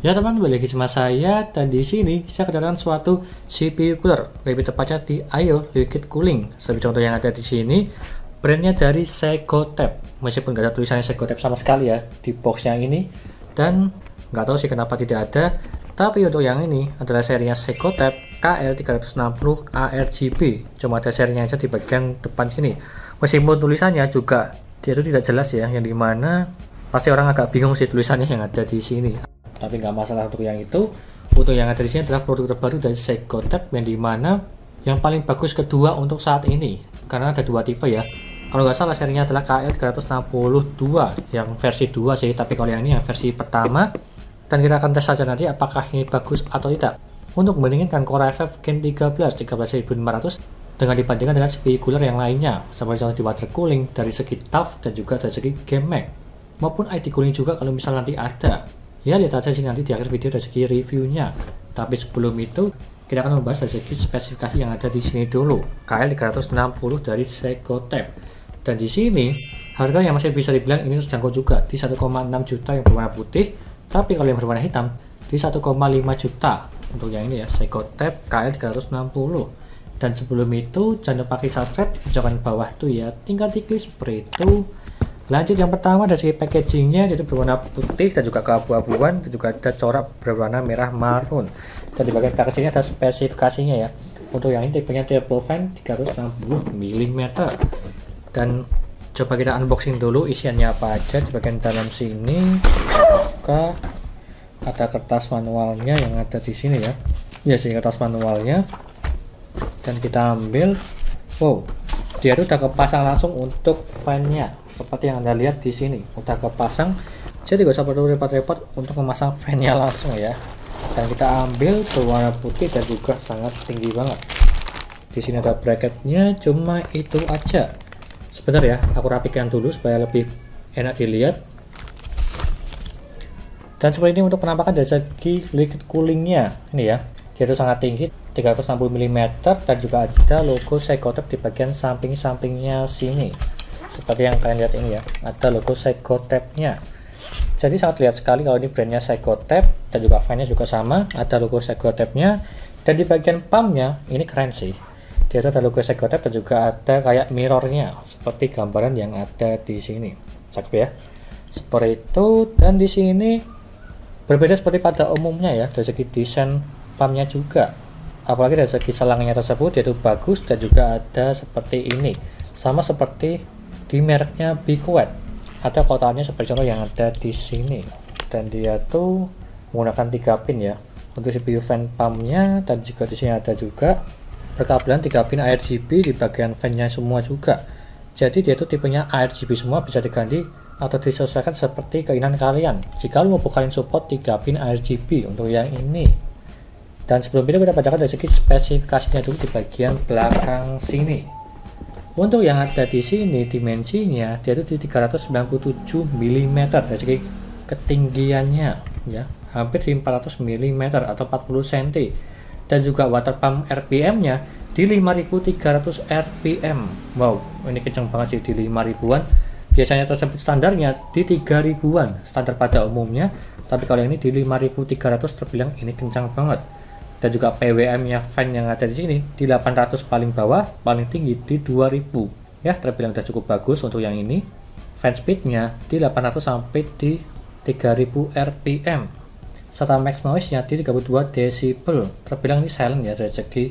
Ya teman, balik lagi sama saya, dan di sini saya kedatangan suatu CPU cooler, lebih tepatnya di IO Liquid Cooling. Sebagai contoh yang ada di sini, brandnya dari Segotep. Meskipun nggak ada tulisannya Segotep sama sekali ya di boxnya ini, dan nggak tahu sih kenapa tidak ada. Tapi untuk yang ini adalah serinya Segotep KL360 ARGB. Cuma ada serinya aja di bagian depan sini. Meskipun tulisannya juga dia itu tidak jelas ya, yang dimana pasti orang agak bingung sih tulisannya yang ada di sini. Tapi nggak masalah untuk yang itu. Untuk yang ada di sini adalah produk terbaru dari Segotep, yang dimana yang paling bagus kedua untuk saat ini, karena ada dua tipe ya. Kalau nggak salah serinya adalah KL362 yang versi 2 sih, tapi kalau yang ini yang versi pertama. Dan kita akan tes saja nanti apakah ini bagus atau tidak untuk membandingkan Core i5 Gen 13500 dengan dibandingkan dengan CPU cooler yang lainnya, seperti contoh di water cooling, dari segi TUF, dan juga dari segi game mag, maupun ID cooling juga kalau misalnya nanti ada. Ya, lihat aja sih nanti di akhir video dari segi reviewnya. Tapi sebelum itu, kita akan membahas dari segi spesifikasi yang ada di sini dulu. KL360 dari Segotep. Dan di sini, harga yang masih bisa dibilang ini terjangkau juga di 1,6 juta yang berwarna putih, tapi kalau yang berwarna hitam di 1,5 juta. Untuk yang ini ya, Segotep KL360. Dan sebelum itu, jangan lupa klik subscribe di pojokan bawah tuh ya. Tinggal diklik seperti itu. Lanjut, yang pertama dari segi packagingnya, yaitu berwarna putih dan juga keabu-abuan, dan juga ada corak berwarna merah marun. Dan di bagian packagingnya ada spesifikasinya ya. Untuk yang ini tipenya triple fan 360 mm. Dan coba kita unboxing dulu isiannya apa aja. Di bagian dalam sini ada kertas manualnya yang ada di sini ya. Ya sih, kertas manualnya. Dan kita ambil, wow, dia itu udah kepasang langsung untuk fan-nya. Seperti yang Anda lihat di sini, udah kepasang, jadi gak usah perlu repot-repot untuk memasang fan-nya langsung ya. Dan kita ambil berwarna putih dan juga sangat tinggi banget. Di sini ada bracketnya, cuma itu aja. Sebentar ya, aku rapikan dulu supaya lebih enak dilihat. Dan seperti ini untuk penampakan dari segi liquid coolingnya. Ini ya, dia itu sangat tinggi, 360 mm, dan juga ada logo Segotep di bagian samping-sampingnya sini. Seperti yang kalian lihat ini ya, ada logo Segotepnya. Jadi sangat lihat sekali kalau ini brandnya Segotep, dan juga fan-nya juga sama, ada logo Segotepnya. Dan di bagian pumpnya ini keren sih, dia ada logo Segotep dan juga ada kayak mirrornya seperti gambaran yang ada di sini. Cakep ya, seperti itu. Dan di sini berbeda seperti pada umumnya ya, dari segi desain pumpnya juga, apalagi dari segi selangnya tersebut yaitu bagus, dan juga ada seperti ini, sama seperti di mereknya BeQuet. Ada kotaknya seperti contoh yang ada di sini, dan dia tuh menggunakan 3 pin ya untuk CPU fan pumpnya. Dan juga di sini ada juga perkabelan 3 pin ARGB di bagian fan-nya semua juga. Jadi dia tuh tipenya ARGB semua, bisa diganti atau disesuaikan seperti keinginan kalian. Jika mau kalian support 3 pin ARGB untuk yang ini. Dan sebelum itu kita bacakan dari segi spesifikasinya dulu di bagian belakang sini. Untuk yang ada di sini dimensinya dia itu di 397 mm dari segi ketinggiannya ya, hampir di 400 mm atau 40 cm. Dan juga water pump RPM-nya di 5300 RPM. Wow, ini kenceng banget sih di 5000-an. Biasanya tersebut standarnya di 3000-an standar pada umumnya, tapi kalau ini di 5300 terbilang ini kencang banget. Dan juga PWM-nya fan yang ada di sini di 800 paling bawah, paling tinggi di 2000 ya, terbilang sudah cukup bagus untuk yang ini. Fan speed-nya di 800 sampai di 3000 RPM, serta max noise-nya di 32 decibel. Terbilang ini silent ya dari segi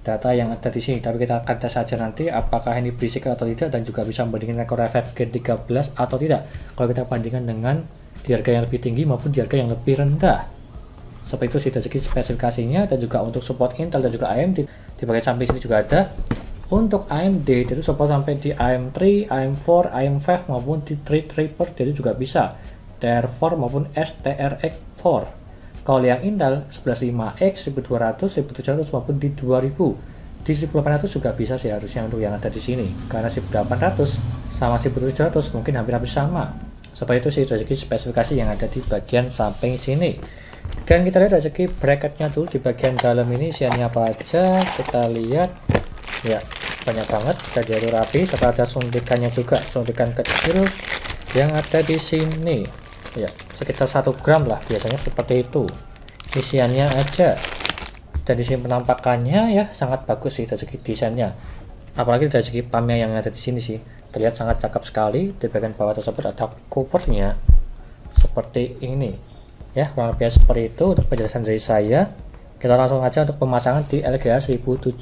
data yang ada di sini, tapi kita akan tes saja nanti apakah ini berisik atau tidak, dan juga bisa membandingkan Core i5 Gen 13 atau tidak kalau kita bandingkan dengan di harga yang lebih tinggi maupun di harga yang lebih rendah. Seperti itu sih dari segi spesifikasinya. Dan juga untuk support Intel dan juga AMD di bagian samping sini juga ada. Untuk AMD itu support sampai di AM3, AM4, AM5 maupun di Threadripper, jadi juga bisa TR4 maupun STRX4. Kalau yang Intel 115X, 1200, 1700 maupun di 2000. Di 1800 juga bisa sih harusnya untuk yang ada di sini, karena 1800 sama 1700 mungkin hampir-hampir sama. Seperti itu sih dari segi spesifikasi yang ada di bagian samping sini. Dan kita lihat dari segi bracketnya dulu di bagian dalam ini isiannya apa aja. Kita lihat ya, banyak banget, jadi rapi, serta ada suntikannya juga, suntikan kecil yang ada di sini ya. sekitar 1 gram lah, biasanya seperti itu isiannya aja. Dan di sini penampakannya ya sangat bagus sih dari segi desainnya, apalagi dari segi pumpnya yang ada di sini sih terlihat sangat cakep sekali. Di bagian bawah tersebut ada covernya seperti ini ya, kurang lebih seperti itu untuk penjelasan dari saya. Kita langsung aja untuk pemasangan di LGA 1700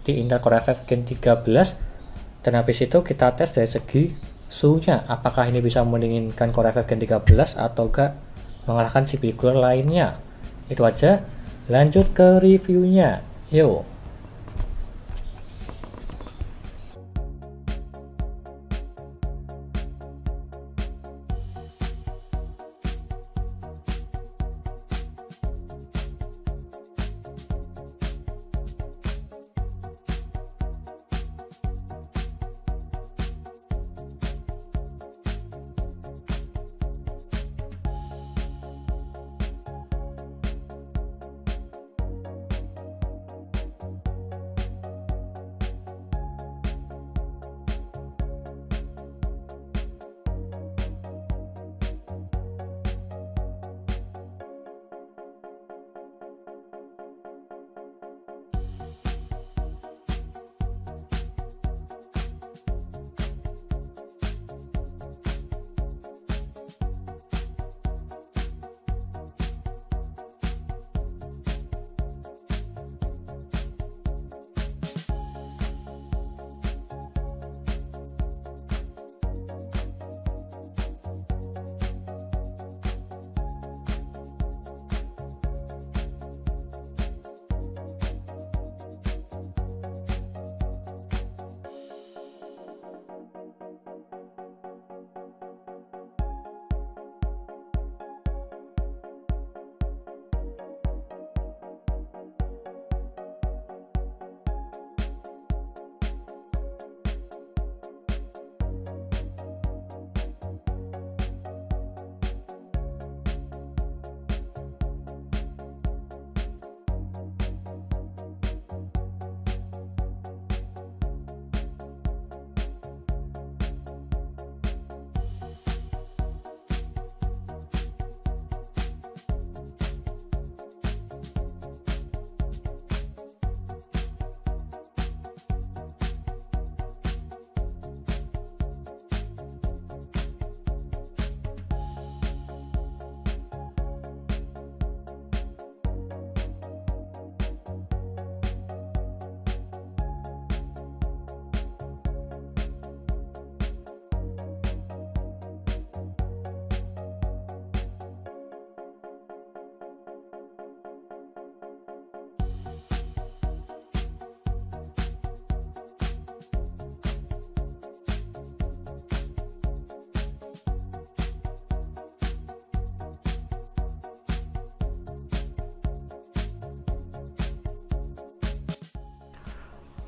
di Intel Core i5 Gen 13, dan habis itu kita tes dari segi suhunya, apakah ini bisa mendinginkan Core i5 Gen 13 atau enggak mengalahkan CPU cooler lainnya. Itu aja, lanjut ke reviewnya, yuk.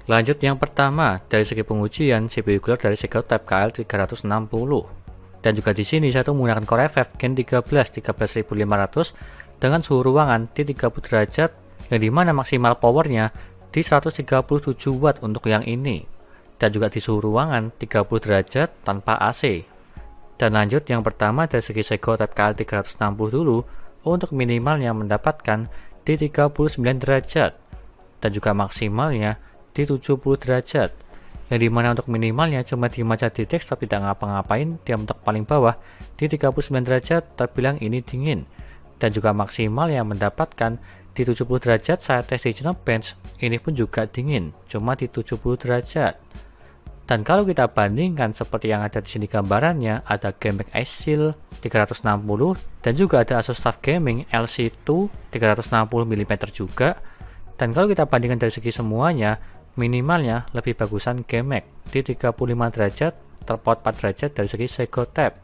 Lanjut yang pertama, dari segi pengujian CPU cooler dari Seagate KL 360. Dan juga di sini saya tuh menggunakan Core i5 Gen 13500 dengan suhu ruangan di 30 derajat, yang dimana maksimal powernya di 137 watt untuk yang ini. Dan juga di suhu ruangan 30 derajat tanpa AC. Dan lanjut yang pertama dari segi Seagate KL 360 dulu, untuk minimalnya mendapatkan di 39 derajat. Dan juga maksimalnya di 70 derajat, yang dimana untuk minimalnya cuma dimaca di desktop tidak ngapa-ngapain, dia untuk paling bawah di 39 derajat terbilang ini dingin. Dan juga maksimal yang mendapatkan di 70 derajat saya tes di Geekbench, ini pun juga dingin, cuma di 70 derajat. Dan kalau kita bandingkan seperti yang ada di sini gambarannya, ada GameMax Ace 360 dan juga ada Asus TUF Gaming LC2 360mm juga. Dan kalau kita bandingkan dari segi semuanya, minimalnya lebih bagusan GameMax di 35 derajat terpaut 4 derajat dari segi Seagate.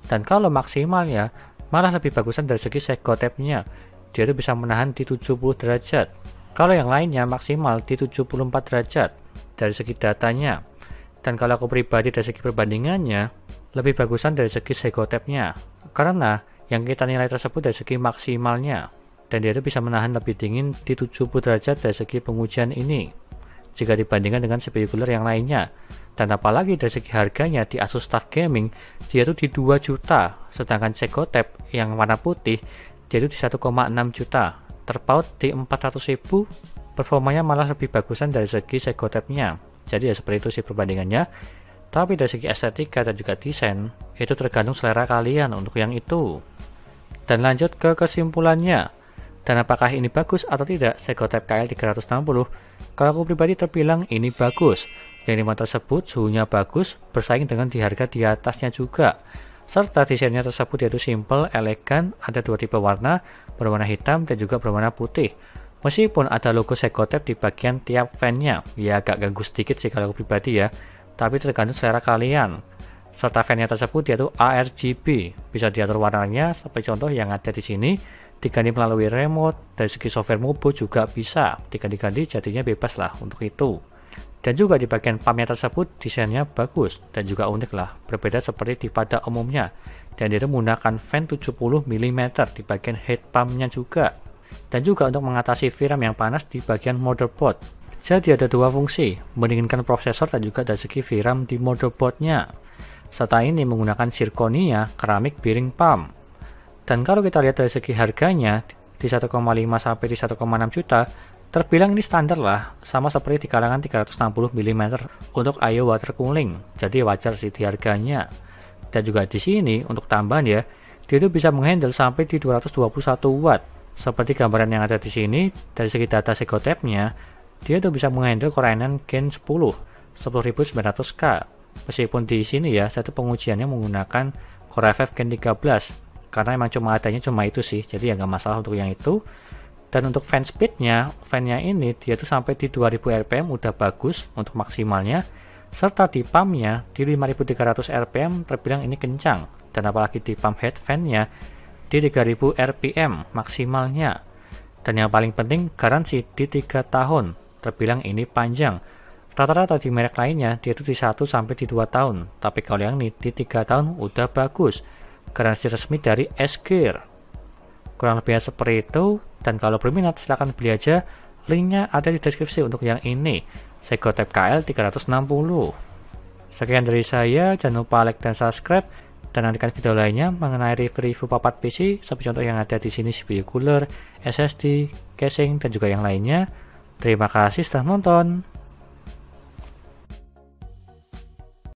Dan kalau maksimalnya malah lebih bagusan dari segi Seagate-nya, dia itu bisa menahan di 70 derajat. Kalau yang lainnya maksimal di 74 derajat dari segi datanya. Dan kalau aku pribadi dari segi perbandingannya, lebih bagusan dari segi Seagate-nya, karena yang kita nilai tersebut dari segi maksimalnya, dan dia itu bisa menahan lebih dingin di 70 derajat dari segi pengujian ini. jika dibandingkan dengan CPU cooler yang lainnya. Dan apalagi dari segi harganya di Asus TUF Gaming dia tuh di 2 juta, sedangkan Seiko Tab yang warna putih dia itu di 1,6 juta. Terpaut di 400.000, performanya malah lebih bagusan dari segi Seiko Tab-nya. Jadi ya seperti itu sih perbandingannya. Tapi dari segi estetika dan juga desain, itu tergantung selera kalian untuk yang itu. Dan lanjut ke kesimpulannya. Dan apakah ini bagus atau tidak Seiko Tab KL360? Kalau aku pribadi terbilang ini bagus. Yang dimana tersebut suhunya bagus, bersaing dengan di harga di atasnya juga. Serta desainnya tersebut yaitu simple, elegan, ada 2 tipe warna, berwarna hitam dan juga berwarna putih. Meskipun ada logo Seiko Tab di bagian tiap fan-nya, ya agak ganggu sedikit sih kalau aku pribadi ya. Tapi tergantung selera kalian. Serta fan-nya tersebut yaitu ARGB, bisa diatur warnanya seperti contoh yang ada di sini, diganti melalui remote. Dari segi software Mobo juga bisa diganti-ganti, jadinya bebas lah untuk itu. Dan juga di bagian pumpnya tersebut desainnya bagus dan juga unik lah, berbeda seperti di pada umumnya. Dan dia menggunakan fan 70 mm di bagian head pumpnya juga. Dan juga untuk mengatasi VRAM yang panas di bagian motherboard. Jadi ada 2 fungsi, mendinginkan prosesor dan juga dari segi VRAM di motherboardnya. Serta ini menggunakan zirconia keramik bearing pump. Dan kalau kita lihat dari segi harganya di 1,5 sampai di 1,6 juta, terbilang ini standar lah, sama seperti di kalangan 360 mm untuk IO water cooling. Jadi wajar sih di harganya. Dan juga di sini untuk tambahan ya, dia itu bisa menghandle sampai di 221 watt. Seperti gambaran yang ada di sini, dari segi data Seiko Tab-nya, dia tuh bisa menghandle Core i9 Gen 10 10900K. Meskipun di sini ya, satu pengujiannya menggunakan Core i5 Gen 13 karena emang cuma adanya cuma itu sih, jadi ya nggak masalah untuk yang itu. Dan untuk fan speednya, fan-nya ini dia tuh sampai di 2000 rpm udah bagus untuk maksimalnya. Serta di pumpnya di 5300 rpm terbilang ini kencang. Dan apalagi di pump head fan-nya di 3000 rpm maksimalnya. Dan yang paling penting garansi di 3 tahun. Terbilang ini panjang. Rata-rata di merek lainnya dia itu di 1 sampai di 2 tahun. Tapi kalau yang ini di 3 tahun udah bagus. Garansi resmi dari S-Gear. Kurang lebihnya seperti itu. Dan kalau berminat silahkan beli aja. Linknya ada di deskripsi untuk yang ini. Seiko Tab KL360. Sekian dari saya. Jangan lupa like dan subscribe. Dan nantikan video lainnya mengenai review papat PC. Seperti contoh yang ada di sini CPU cooler, SSD, casing, dan juga yang lainnya. Terima kasih sudah nonton.